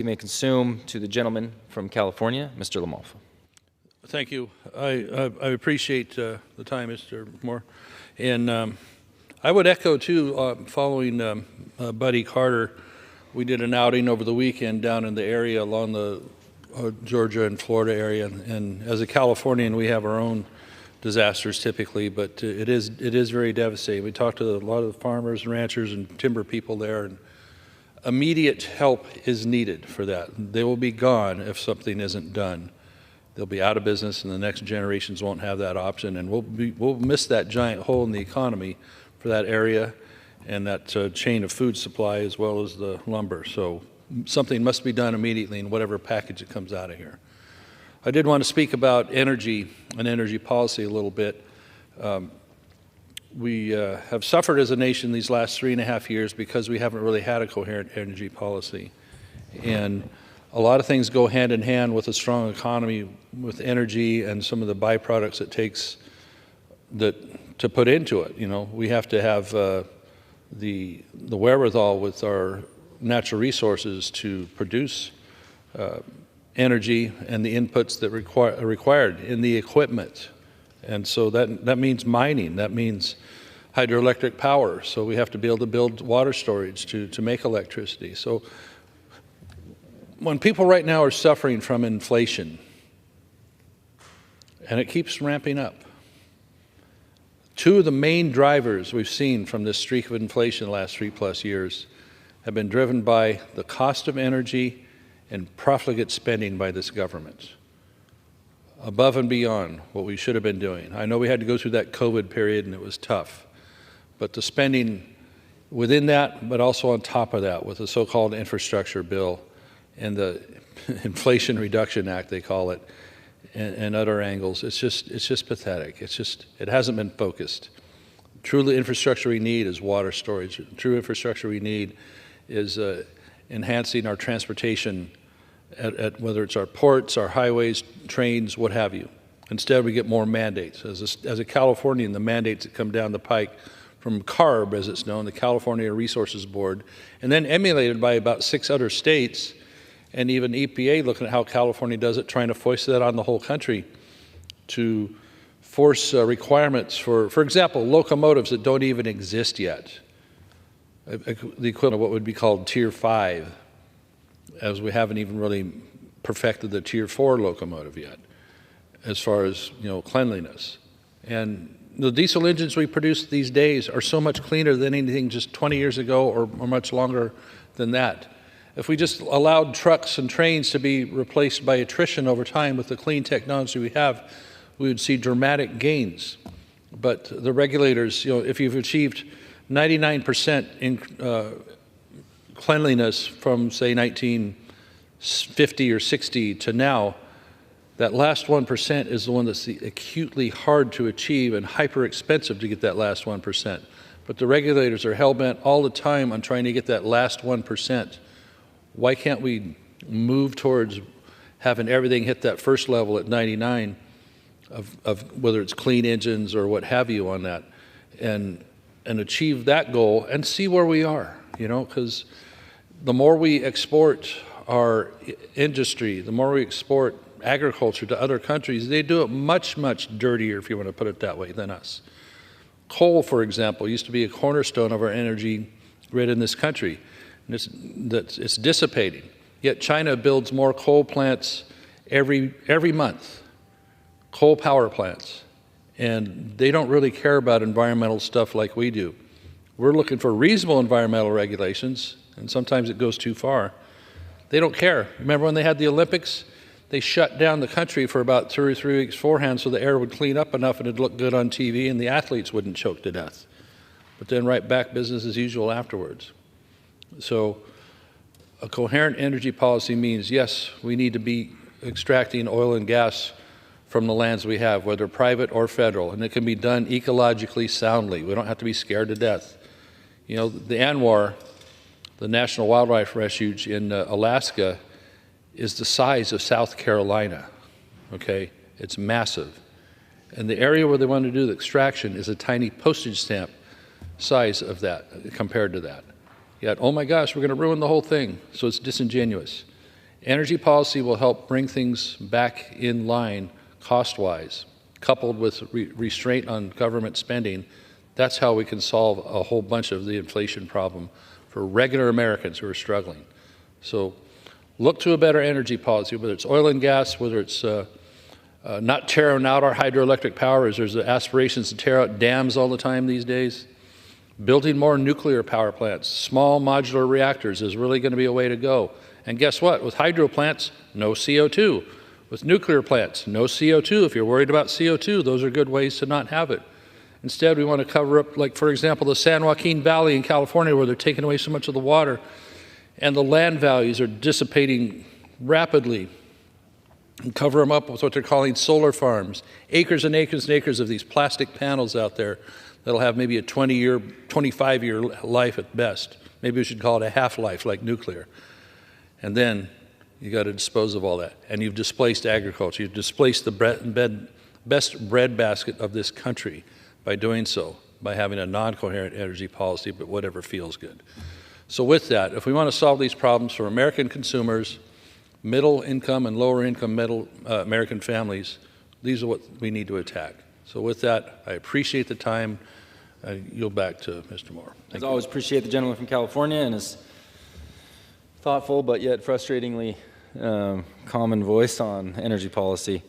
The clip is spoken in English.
You may consume to the gentleman from California, Mr. LaMalfa. Thank you. I appreciate the time, Mr. Moore. And I would echo, too, following Buddy Carter, we did an outing over the weekend down in the area along the Georgia and Florida area. And as a Californian, we have our own disasters typically, but it is very devastating. We talked to a lot of the farmers and ranchers and timber people there, and immediate help is needed for that. They will be gone if something isn't done. They'll be out of business, and the next generations won't have that option, and we'll miss that giant hole in the economy for that area and that chain of food supply as well as the lumber. So something must be done immediately in whatever package that comes out of here. I did want to speak about energy and energy policy a little bit. We have suffered as a nation these last 3.5 years because we haven't really had a coherent energy policy. And a lot of things go hand in hand with a strong economy, with energy and some of the byproducts it takes to put into it. You know, we have to have the wherewithal with our natural resources to produce energy and the inputs that are required in the equipment. And so that means mining, that means hydroelectric power. So we have to be able to build water storage to make electricity. So when people right now are suffering from inflation, and it keeps ramping up, two of the main drivers we've seen from this streak of inflation the last 3+ years have been driven by the cost of energy and profligate spending by this government, above and beyond what we should have been doing. I know we had to go through that COVID period and it was tough, but the spending within that, but also on top of that with the so-called infrastructure bill and the Inflation Reduction Act, they call it, and other angles, it's just pathetic. It hasn't been focused. Truly infrastructure we need is water storage. True infrastructure we need is enhancing our transportation at whether it's our ports, our highways, trains, what have you. Instead, we get more mandates. As a Californian, the mandates that come down the pike from CARB, as it's known, the California Resources Board, and then emulated by about 6 other states, and even EPA looking at how California does it, trying to foist that on the whole country to force requirements for example, locomotives that don't even exist yet, the equivalent of what would be called Tier 5, as we haven't even really perfected the Tier 4 locomotive yet, as far as, you know, cleanliness. And the diesel engines we produce these days are so much cleaner than anything just 20 years ago or much longer than that. If we just allowed trucks and trains to be replaced by attrition over time with the clean technology we have, we would see dramatic gains. But the regulators, you know, if you've achieved 99% in cleanliness from, say, 1950 or 60 to now, that last 1% is the one that's acutely hard to achieve and hyper expensive to get that last 1%. But the regulators are hell-bent all the time on trying to get that last 1%. Why can't we move towards having everything hit that first level at 99 of whether it's clean engines or what have you on that, and achieve that goal and see where we are, you know, because the more we export our industry, the more we export agriculture to other countries, they do it much, much dirtier, if you want to put it that way, than us. Coal, for example, used to be a cornerstone of our energy grid in this country. It's dissipating. Yet China builds more coal plants every month, coal power plants, and they don't really care about environmental stuff like we do. We're looking for reasonable environmental regulations, and sometimes it goes too far. They don't care. Remember when they had the Olympics? They shut down the country for about 2 or 3 weeks beforehand so the air would clean up enough and it'd look good on TV and the athletes wouldn't choke to death. But then right back business as usual afterwards. So a coherent energy policy means, yes, we need to be extracting oil and gas from the lands we have, whether private or federal, and it can be done ecologically soundly. We don't have to be scared to death. You know, the ANWR, the National Wildlife Refuge in Alaska, is the size of South Carolina, okay? It's massive. And the area where they want to do the extraction is a tiny postage stamp size of that compared to that. Yet, oh my gosh, we're going to ruin the whole thing. So it's disingenuous. Energy policy will help bring things back in line cost-wise, coupled with restraint on government spending. That's how we can solve a whole bunch of the inflation problem for regular Americans who are struggling. So look to a better energy policy, whether it's oil and gas, whether it's not tearing out our hydroelectric power, as there's aspirations to tear out dams all the time these days. Building more nuclear power plants, small modular reactors is really going to be a way to go. And guess what? With hydro plants, no CO2. With nuclear plants, no CO2. If you're worried about CO2, those are good ways to not have it. Instead, we want to cover up, like, for example, the San Joaquin Valley in California, where they're taking away so much of the water, and the land values are dissipating rapidly, and cover them up with what they're calling solar farms. Acres and acres and acres of these plastic panels out there that'll have maybe a 20-year, 25-year life at best. Maybe we should call it a half-life, like nuclear. And then you got to dispose of all that. And you've displaced agriculture. You've displaced the best breadbasket of this country by doing so, by having a non-coherent energy policy, but whatever feels good. So with that, if we want to solve these problems for American consumers, middle income and lower income American families, these are what we need to attack. So with that, I appreciate the time. I yield back to Mr. Moore. As always, appreciate the gentleman from California and his thoughtful but yet frustratingly common voice on energy policy.